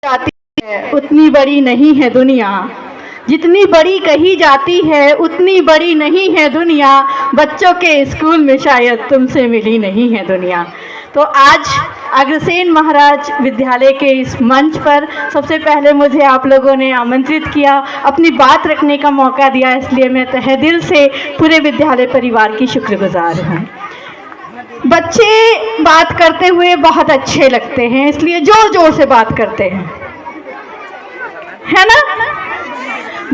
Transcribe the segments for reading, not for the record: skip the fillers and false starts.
जाती है उतनी बड़ी नहीं है दुनिया, जितनी बड़ी कही जाती है उतनी बड़ी नहीं है दुनिया, बच्चों के स्कूल में शायद तुमसे मिली नहीं है दुनिया। तो आज अग्रसेन महाराज विद्यालय के इस मंच पर सबसे पहले मुझे आप लोगों ने आमंत्रित किया, अपनी बात रखने का मौका दिया, इसलिए मैं तहे दिल से पूरे विद्यालय परिवार की शुक्रगुजार हूँ। बच्चे बात करते हुए बहुत अच्छे लगते हैं, इसलिए जोर जोर से बात करते हैं, है ना?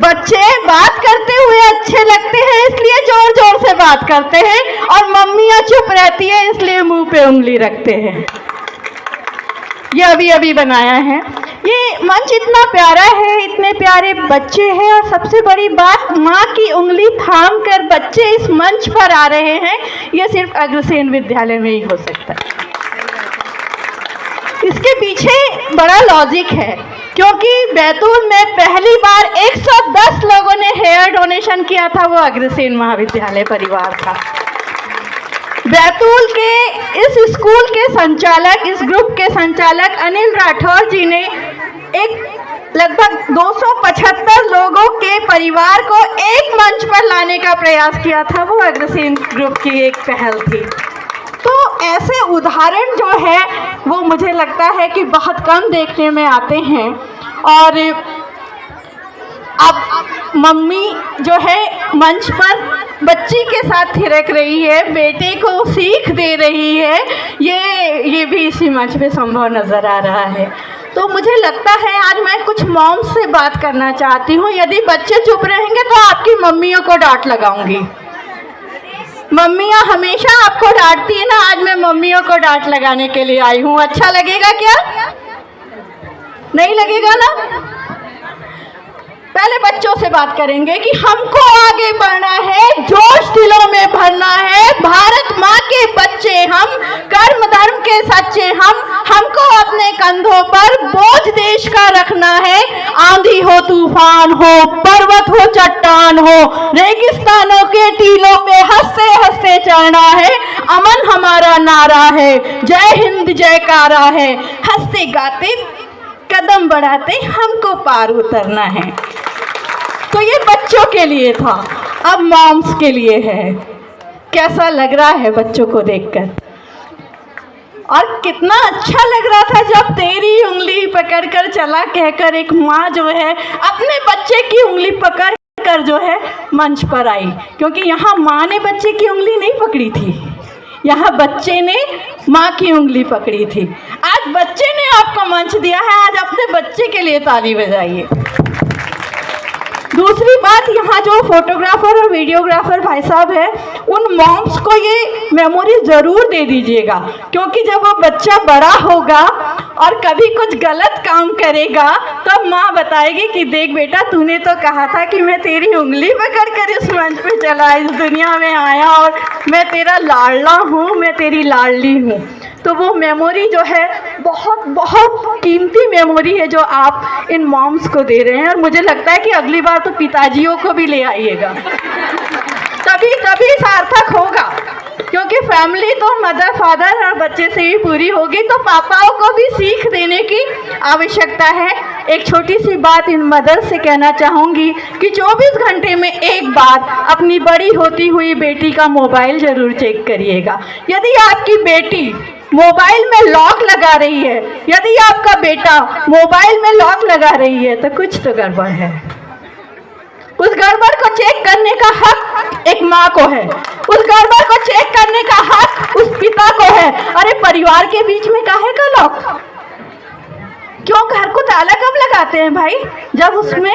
बच्चे बात करते हुए अच्छे लगते हैं इसलिए जोर जोर से बात करते हैं, और मम्मियाँ चुप रहती है इसलिए मुंह पे उंगली रखते हैं। ये अभी अभी बनाया है। ये मंच इतना प्यारा है, इतने प्यारे बच्चे हैं, और सबसे बड़ी बात, माँ की उंगली थाम कर बच्चे इस मंच पर आ रहे हैं, ये सिर्फ अग्रसेन विद्यालय में ही हो सकता है। इसके पीछे बड़ा लॉजिक है, क्योंकि बैतूल में पहली बार 110 लोगों ने हेयर डोनेशन किया था, वो अग्रसेन महाविद्यालय परिवार था। बैतूल के इस स्कूल के संचालक, इस ग्रुप के संचालक अनिल राठौर जी ने एक लगभग 275 लोगों के परिवार को एक मंच पर लाने का प्रयास किया था, वो अग्रसेन ग्रुप की एक पहल थी। तो ऐसे उदाहरण जो है वो मुझे लगता है कि बहुत कम देखने में आते हैं। और अब मम्मी जो है मंच पर बच्ची के साथ थिरक रही है, बेटे को सीख दे रही है, ये भी इसी मंच पे संभव नज़र आ रहा है। तो मुझे लगता है आज मैं कुछ मॉम्स से बात करना चाहती हूँ। यदि बच्चे चुप रहेंगे तो आपकी मम्मियों को डांट लगाऊंगी। मम्मियाँ हमेशा आपको डांटती है ना, आज मैं मम्मियों को डांट लगाने के लिए आई हूँ। अच्छा लगेगा क्या? नहीं लगेगा ना? पहले बच्चों से बात करेंगे कि हमको आगे बढ़ना है, जोश दिलों में भरना है, भारत माँ के बच्चे हम, कर्म धर्म के सच्चे हमको अपने कंधों पर बोझ देश का रखना है। आंधी हो तूफान हो, पर्वत हो चट्टान हो, रेगिस्तानों के टीलों पे हंसते हंसते चलना है। अमन हमारा नारा है, जय हिंद जयकारा है, हंसते गाते कदम बढ़ाते हमको पार उतरना है। तो ये बच्चों के लिए था, अब मॉम्स के लिए है। कैसा लग रहा है बच्चों को देखकर? और कितना अच्छा लग रहा था जब तेरी उंगली पकड़कर चला कहकर एक माँ जो है अपने बच्चे की उंगली पकड़ कर जो है मंच पर आई, क्योंकि यहाँ माँ ने बच्चे की उंगली नहीं पकड़ी थी, यहाँ बच्चे ने माँ की उंगली पकड़ी थी। आज बच्चे ने आपको मंच दिया है, आज अपने बच्चे के लिए ताली बजाइए। दूसरी बात, यहाँ जो फोटोग्राफर और वीडियोग्राफर भाई साहब है, उन मॉम्स को ये मेमोरी ज़रूर दे दीजिएगा, क्योंकि जब वो बच्चा बड़ा होगा और कभी कुछ गलत काम करेगा तो माँ बताएगी कि देख बेटा, तूने तो कहा था कि मैं तेरी उंगली पकड़ कर इस मंच पे चला, इस दुनिया में आया, और मैं तेरा लाडला हूँ, मैं तेरी लाडली हूँ। तो वो मेमोरी जो है बहुत बहुत कीमती मेमोरी है जो आप इन मॉम्स को दे रहे हैं। और मुझे लगता है कि अगली बार तो पिताजियों को भी ले आइएगा, तभी सार्थक होगा, क्योंकि फैमिली तो मदर फादर और बच्चे से ही पूरी होगी, तो पापाओं को भी सीख देने की आवश्यकता है। एक छोटी सी बात इन मदर से कहना चाहूँगी कि 24 घंटे में एक बार अपनी बड़ी होती हुई बेटी का मोबाइल ज़रूर चेक करिएगा। यदि आपकी बेटी मोबाइल में लॉक लगा रही है, यदि आपका बेटा मोबाइल में लॉक लगा रही है, तो कुछ तो गड़बड़ है। उस गड़बड़ को चेक करने का हक एक माँ को है, उस गड़बड़ को चेक करने का हक उस पिता को है। अरे परिवार के बीच में काहे का लॉक? क्यों घर को ताला कब लगाते हैं भाई? जब उसमें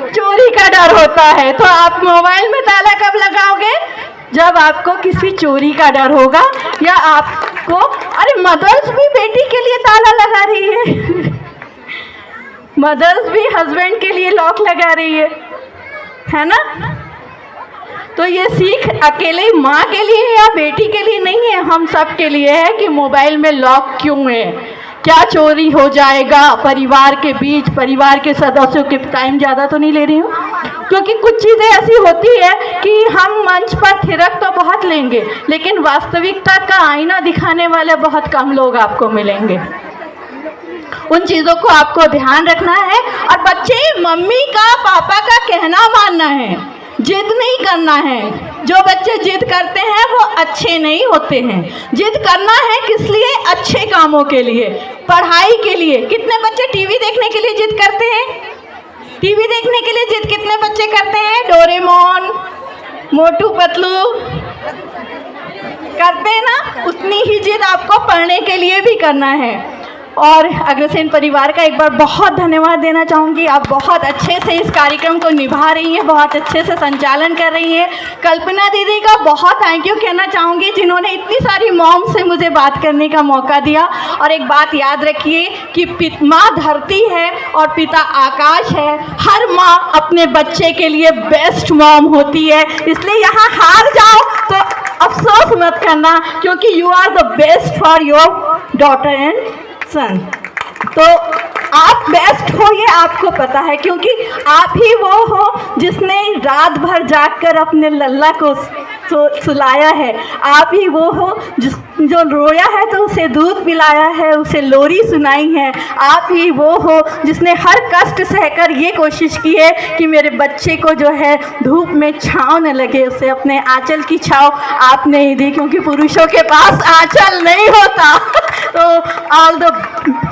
चोरी का डर होता है। तो आप मोबाइल में ताला कब लगाओगे? जब आपको किसी चोरी का डर होगा, या आपको, अरे मदर्स भी बेटी के लिए ताला लगा रही है मदर्स भी हस्बैंड के लिए लॉक लगा रही है ना? तो ये सीख अकेले माँ के लिए या बेटी के लिए नहीं है, हम सब के लिए है कि मोबाइल में लॉक क्यों है, क्या चोरी हो जाएगा परिवार के बीच, परिवार के सदस्यों के। टाइम ज़्यादा तो नहीं ले रही हूँ, क्योंकि कुछ चीज़ें ऐसी होती है कि हम मंच पर थिरक तो बहुत लेंगे, लेकिन वास्तविकता का आईना दिखाने वाले बहुत कम लोग आपको मिलेंगे। उन चीज़ों को आपको ध्यान रखना है। और बच्चे मम्मी का पापा का कहना मानना है, जिद नहीं करना है। जो बच्चे जिद करते हैं वो अच्छे नहीं होते हैं। जिद करना है किस लिए? अच्छे कामों के लिए, पढ़ाई के लिए। कितने बच्चे टीवी देखने के लिए जिद करते हैं? टीवी देखने के लिए जिद कितने बच्चे करते हैं? डोरेमोन, मोटू पतलू करते हैं ना, उतनी ही जिद आपको पढ़ने के लिए भी करना है। और अग्रसेन परिवार का एक बार बहुत धन्यवाद देना चाहूँगी। आप बहुत अच्छे से इस कार्यक्रम को निभा रही हैं, बहुत अच्छे से संचालन कर रही हैं। कल्पना दीदी का बहुत थैंक यू कहना चाहूँगी, जिन्होंने इतनी सारी मॉम से मुझे बात करने का मौका दिया। और एक बात याद रखिए कि माँ धरती है और पिता आकाश है। हर माँ अपने बच्चे के लिए बेस्ट मॉम होती है, इसलिए यहाँ हार जाओ तो अफसोस मत करना, क्योंकि you are the best for your daughter and son. तो आप बेस्ट हो ये आपको पता है, क्योंकि आप ही वो हो जिसने रात भर जागकर अपने लल्ला को सुलाया है। आप ही वो हो जो रोया है तो उसे दूध पिलाया है, उसे लोरी सुनाई है। आप ही वो हो जिसने हर कष्ट सहकर ये कोशिश की है कि मेरे बच्चे को जो है धूप में छाँव न लगे, उसे अपने आंचल की छाँव आपने ही दी, क्योंकि पुरुषों के पास आंचल नहीं होता। तो ऑल द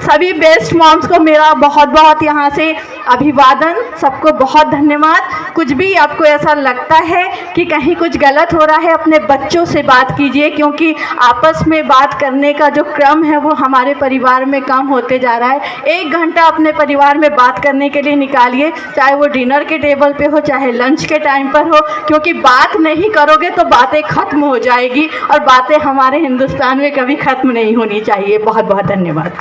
सभी बेस्ट मॉम्स को मेरा बहुत बहुत यहाँ से अभिवादन, सबको बहुत धन्यवाद। कुछ भी आपको ऐसा लगता है कि कहीं कुछ गलत हो रहा है, अपने बच्चों से बात कीजिए, क्योंकि आपस में बात करने का जो क्रम है वो हमारे परिवार में कम होते जा रहा है। 1 घंटा अपने परिवार में बात करने के लिए निकालिए, चाहे वो डिनर के टेबल पे हो, चाहे लंच के टाइम पर हो, क्योंकि बात नहीं करोगे तो बातें ख़त्म हो जाएगी, और बातें हमारे हिंदुस्तान में कभी ख़त्म नहीं होनी चाहिए। बहुत बहुत धन्यवाद।